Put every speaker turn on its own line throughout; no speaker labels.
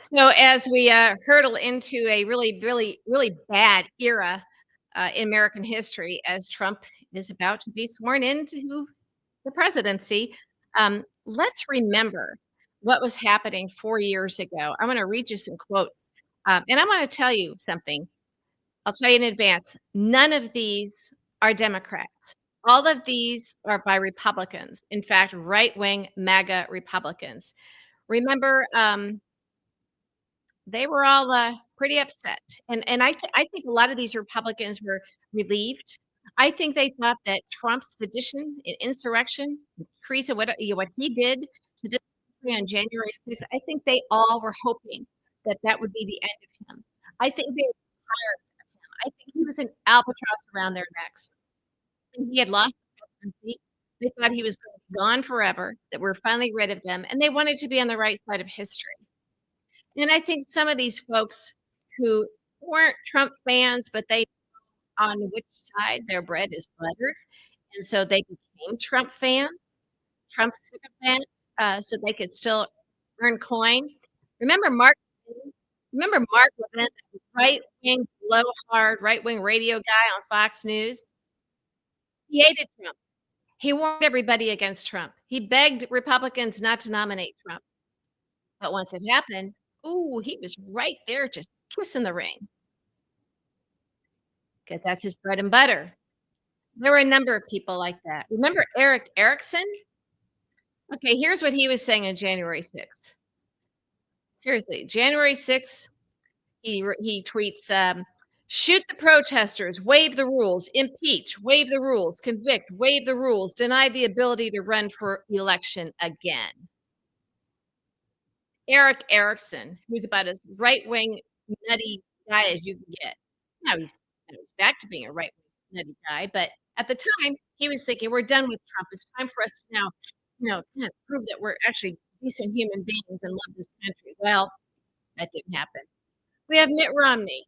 So as we hurtle into a really, really, really bad era in American history, as Trump is about to be sworn into the presidency, let's remember what was happening 4 years ago. I'm going to read you some quotes, and I'm going to tell you something. I'll tell you in advance. None of these are Democrats. All of these are by Republicans. In fact, right wing MAGA Republicans. Remember, they were all, pretty upset, and I think a lot of these Republicans were relieved. I think they thought that Trump's sedition and insurrection, treason, what he did to this country on January 6th, I think they all were hoping that that would be the end of him. I think they were tired of him. I think he was an albatross around their necks, and he had lost the presidency. They thought he was gonna be gone forever, that we're finally rid of them, and they wanted to be on the right side of history. And I think some of these folks who weren't Trump fans, but they on which side their bread is buttered, and so they became Trump fans, Trump sycophants, so they could still earn coin. Remember Mark Levin? Remember Mark Levin, the right-wing, blowhard, right-wing radio guy on Fox News? He hated Trump. He warned everybody against Trump. He begged Republicans not to nominate Trump. But once it happened, ooh, he was right there just kissing the ring, 'cause that's his bread and butter. There were a number of people like that. Remember Eric Erickson? Okay, here's what he was saying on January 6th. Seriously, January 6th, he tweets, "Shoot the protesters, waive the rules, impeach, waive the rules, convict, waive the rules, deny the ability to run for election again." Eric Erickson, who's about as right-wing nutty guy as you can get. Now he's back to being a right-wing nutty guy, but at the time, he was thinking, "We're done with Trump. It's time for us to now, kind of prove that we're actually decent human beings and love this country." Well, that didn't happen. We have Mitt Romney.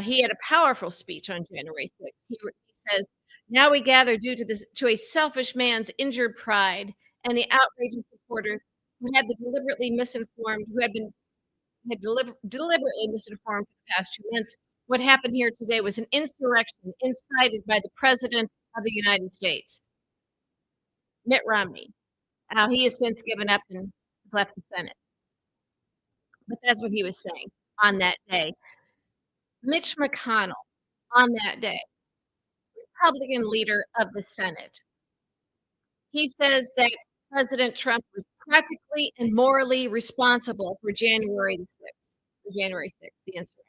He had a powerful speech on January 6th. He says, "Now we gather due to this to a selfish man's injured pride and the outrage of supporters who had the deliberately misinformed who had deliberately misinformed for the past 2 months. What happened here today was an insurrection incited by the President of the United States, Mitt Romney." He has since given up and left the Senate, but that's what he was saying on that day. Mitch McConnell, on that day, Republican leader of the Senate, he says that President Trump was practically and morally responsible for January 6th, the insurrection.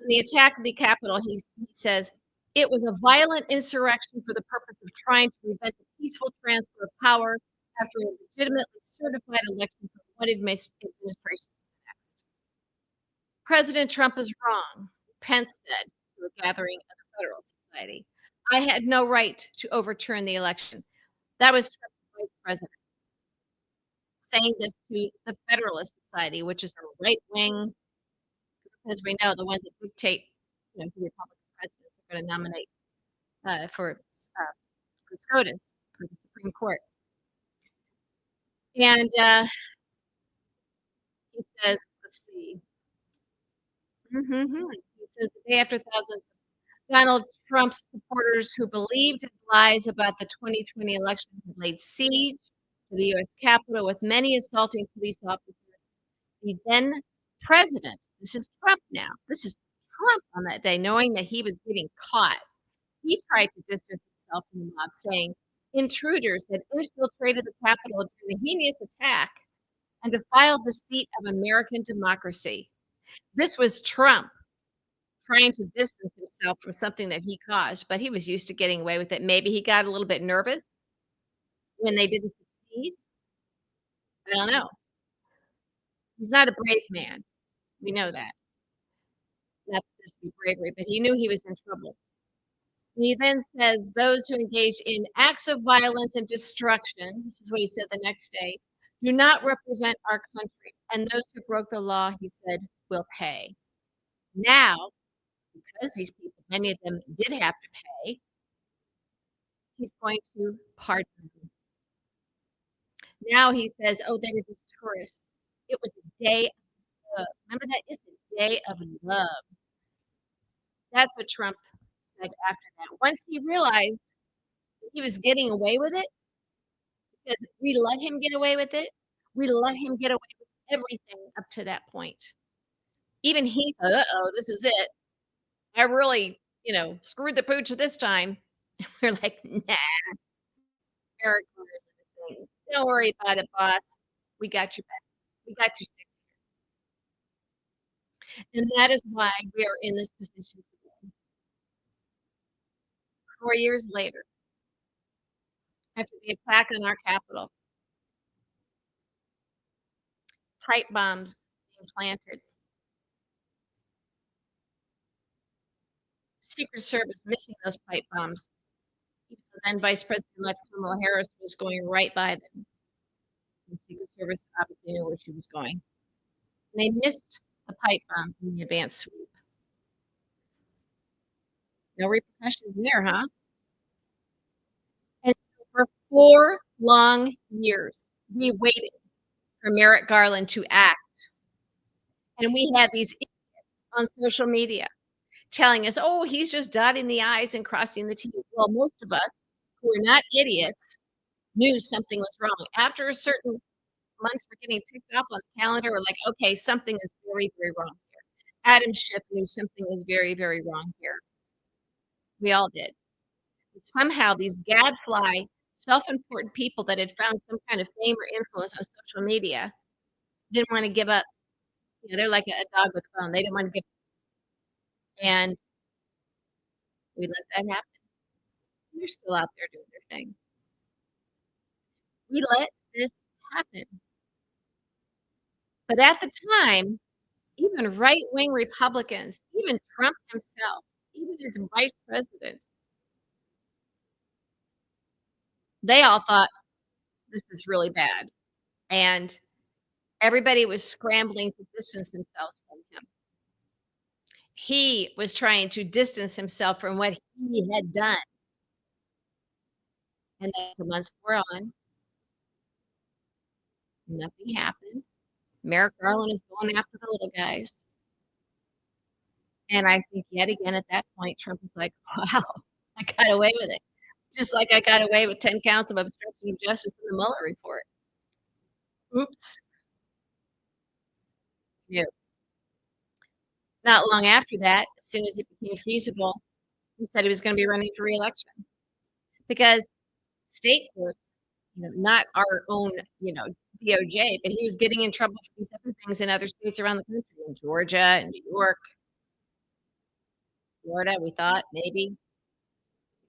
The attack of the Capitol, he says, "It was a violent insurrection for the purpose of trying to prevent the peaceful transfer of power after a legitimately certified election from one administration to the next." President Trump is wrong, Pence said to a gathering of the Federal Society. "I had no right to overturn the election." That was Trump's vice president saying this to the Federalist Society, which is a right wing, as we know, the ones that dictate, who Republican presidents are gonna nominate, for SCOTUS, for the Supreme Court. And, he says, let's see. Mhm. He says, "The day after thousands of Donald Trump's supporters who believed his lies about the 2020 election had laid siege to the US Capitol, with many assaulting police officers. The then president," this is Trump now, this is Trump on that day, knowing that he was getting caught. He tried to distance himself from the mob, saying, "Intruders had infiltrated the Capitol during a heinous attack and defiled the seat of American democracy." This was Trump trying to distance himself from something that he caused, but he was used to getting away with it. Maybe he got a little bit nervous when they didn't succeed. I don't know. He's not a brave man. We know that. Not just be bravery, but he knew he was in trouble. He then says, "Those who engage in acts of violence and destruction," this is what he said the next day, "do not represent our country, and those who broke the law," he said, "will pay." Now, because these people, many of them did have to pay, he's going to pardon them. Now he says, "Oh, they were just tourists. It was a day of Remember that? It's a day of love. That's what Trump said after that. Once he realized that he was getting away with it, because we let him get away with it, we let him get away with everything up to that point. Even he thought, "Uh-oh, this is it. I really, screwed the pooch this time." We're like, "Nah, Merrick Garland, don't worry about it, boss. We got your back. We got your 6." And that is why we are in this position today. 4 years later, after the attack on our Capitol, pipe bombs being planted, Secret Service missing those pipe bombs, even though then Vice President-elect Kamala Harris was going right by them. The Secret Service obviously knew where she was going. They missed the pipe bombs in the advanced sweep. No repercussions there, huh? And so for 4 long years, we waited for Merrick Garland to act, and we had these idiots on social media telling us, "Oh, he's just dotting the i's and crossing the t's." Well, most of us who are not idiots knew something was wrong. After a certain months were getting ticked off on the calendar, we're like, "Okay, something is very, very wrong here." Adam Schiff knew something was very, very wrong here. We all did. But somehow these gadfly, self-important people that had found some kind of fame or influence on social media didn't wanna give up. They're like a dog with a bone. They didn't wanna give, and we let that happen. They're still out there doing their thing. We let this happen. But at the time, even right-wing Republicans, even Trump himself, even his vice president, they all thought, "This is really bad." And everybody was scrambling to distance themselves from him. He was trying to distance himself from what he had done, and as the months wore on, nothing happened. Merrick Garland is going after the little guys, and I think yet again at that point, Trump is like, "Wow, I got away with it." Just like I got away with 10 counts of obstruction of justice in the Mueller report. Oops. Yeah. Not long after that, as soon as it became feasible, he said he was gonna be running for reelection because state courts, not our own, DOJ, but he was getting in trouble for these other things in other states around the country, in Georgia and New York, Florida, we thought maybe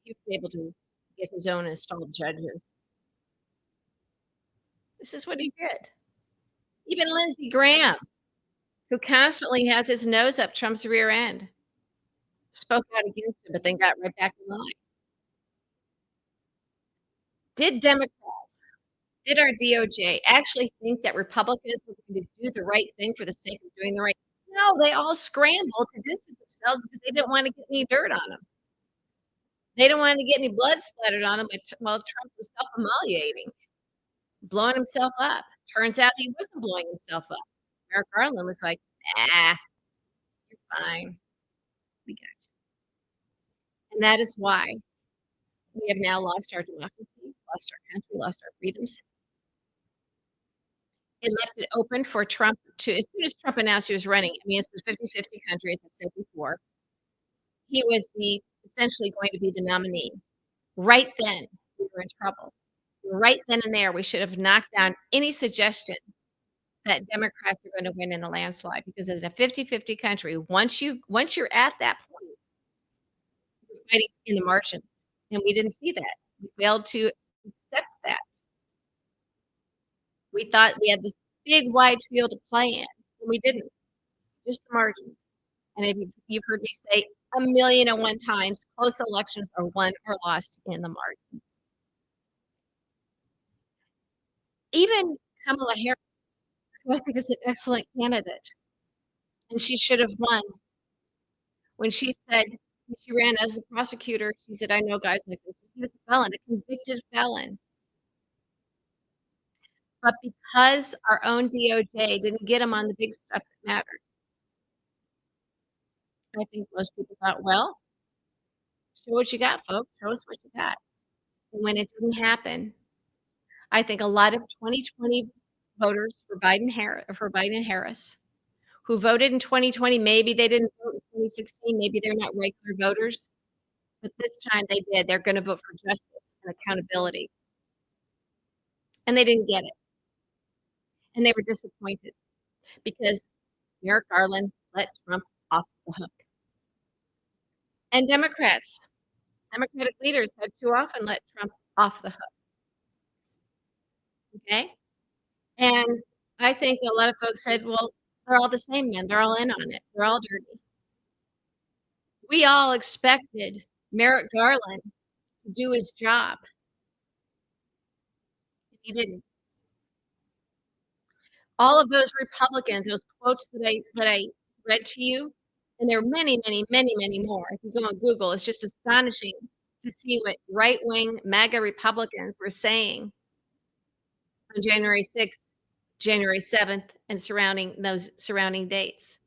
he was able to get his own installed judges. This is what he did. Even Lindsey Graham, who constantly has his nose up Trump's rear end, spoke out against him, but then got right back in line. Did Democrats, did our DOJ actually think that Republicans were going to do the right thing for the sake of doing the right? No, they all scrambled to distance themselves because they didn't wanna get any dirt on him. They didn't wanna get any blood splattered on him while Trump was self-immolating, blowing himself up. Turns out he wasn't blowing himself up. Merrick Garland was like, "Nah, you're fine. We got you." And that is why we have now lost our democracy, lost our country, lost our freedoms. It left it open for Trump to, as soon as Trump announced he was running, I mean, it's a 50-50 country, as I've said before. He was essentially going to be the nominee. Right then, we were in trouble. Right then and there, we should have knocked down any suggestion that Democrats are gonna win in a landslide, because in a 50-50 country, once you're at that point, you're fighting in the margins, and we didn't see that. We failed to accept that. We thought we had this big wide field to play in, and we didn't, just the margins. And if you've heard me say a million and one times, close elections are won or lost in the margins. Even Kamala Harris, who I think is an excellent candidate, and she should have won. When she said, when she ran as a prosecutor, she said, "I know guys like this." He was a felon, a convicted felon. But because our own DOJ didn't get him on the big stuff that mattered, I think most people thought, "Well, show what you got, folks. Show us what you got." And when it didn't happen, I think a lot of 2020 voters for Biden Harris, who voted in 2020, maybe they didn't vote in 2016, maybe they're not regular voters, but this time they did. They're gonna vote for justice and accountability, and they didn't get it, and they were disappointed because Merrick Garland let Trump off the hook. And Democratic leaders have too often let Trump off the hook, okay? And I think a lot of folks said, "Well, they're all the same then. They're all in on it. They're all dirty." We all expected Merrick Garland to do his job, and he didn't. All of those Republicans, those quotes that I read to you, and there are many, many, many, many more. If you go on Google, it's just astonishing to see what right-wing MAGA Republicans were saying on January 6th, January 7th, and surrounding those surrounding dates.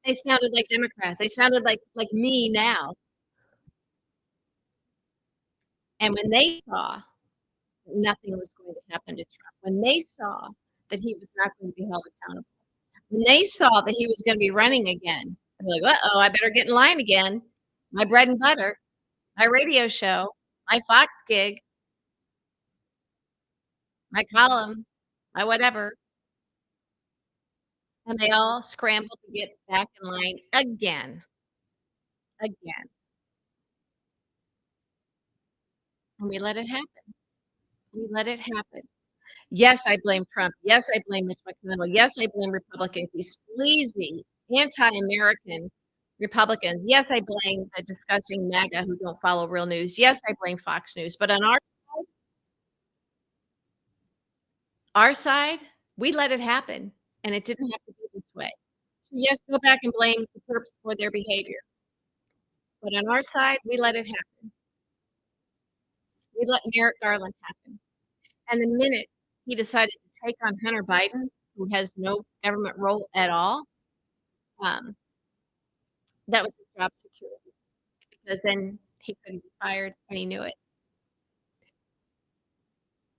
They sounded like Democrats. They sounded like me now. And when they saw that nothing was going to happen to Trump, when they saw that he was not going to be held accountable, when they saw that he was gonna be running again, they're like, "Uh-oh, I better get in line again. My bread and butter, my radio show, my Fox gig, my column, my whatever." And they all scrambled to get back in line again, and we let it happen. We let it happen. Yes, I blame Trump. Yes, I blame Mitch McConnell. Yes, I blame Republicans, these sleazy, anti-American Republicans. Yes, I blame the disgusting MAGA who don't follow real news. Yes, I blame Fox News. But on our side, we let it happen, and it didn't have to be this way. So, yes, go back and blame the perps for their behavior. But on our side, we let it happen. We let Merrick Garland happen. And the minute he decided to take on Hunter Biden, who has no government role at all, um, that was his job security, because then he couldn't be fired, and he knew it.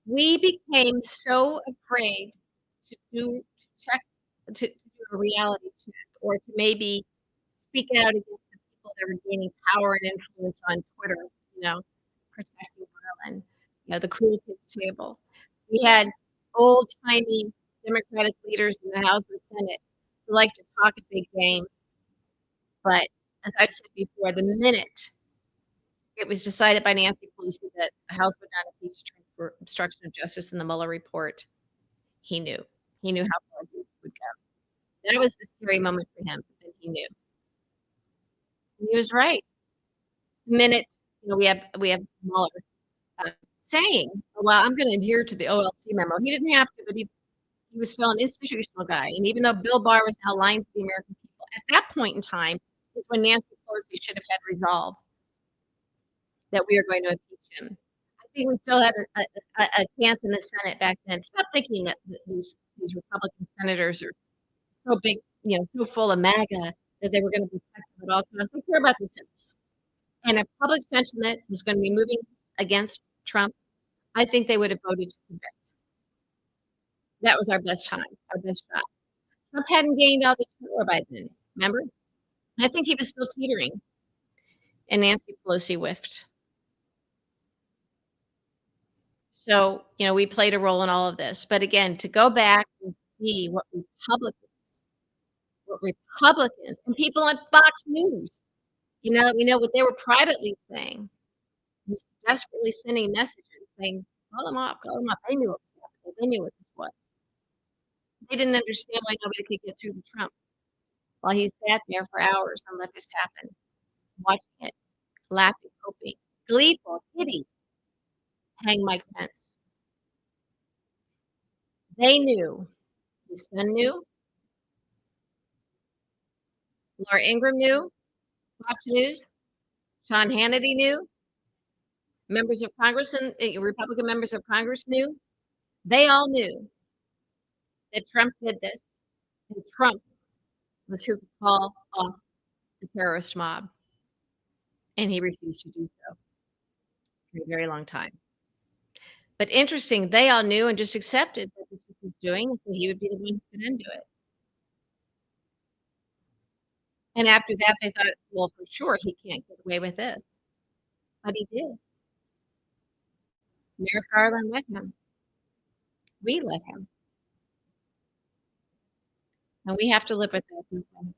We became so afraid to check to do a reality check or to maybe speak out against the people that were gaining power and influence on Twitter, you know, protecting Garland, the cool kids table. We had old-timey Democratic leaders in the House and Senate who like to talk a big game, but as I've said before, the minute it was decided by Nancy Pelosi that the House would not impeach Trump for obstruction of justice in the Mueller report, he knew. He knew how far he would go. That was the scary moment for him, but then he knew. And he was right. The minute, we have Mueller, uh, saying, "Oh, "Well, I'm gonna adhere to the OLC memo." He didn't have to, but he was still an institutional guy, and even though Bill Barr was now lying to the American people, at that point in time is when Nancy Pelosi should have had resolve that we are going to impeach him. I think we still had a chance in the Senate back then. Stop thinking that these Republican senators are so big, so full of MAGA that they were gonna protect them at all costs. They care about their senators. And if public sentiment was gonna be moving against Trump, I think they would have voted to convict. That was our best time, our best shot. Trump hadn't gained all this power by then, remember? I think he was still teetering, and Nancy Pelosi whiffed. So, we played a role in all of this. But again, to go back and see what Republicans and people on Fox News, we know what they were privately saying, just desperately sending messages saying, call them off." They knew what was happening. They knew what this was. They didn't understand why nobody could get through to Trump while he sat there for hours and let this happen, watching it, laughing, hoping, gleeful, giddy, hang Mike Pence. They knew. His son knew. Laura Ingraham knew. Fox News. Sean Hannity knew. Members of Congress and Republican members of Congress knew. They all knew that Trump did this, and Trump was who could call off the terrorist mob, and he refused to do so for a very long time. But interesting, they all knew and just accepted that this was his doing, so he would be the one who could undo it. And after that, they thought, "Well, for sure, he can't get away with this." But he did. Merrick Garland let him. We let him, and we have to live with that.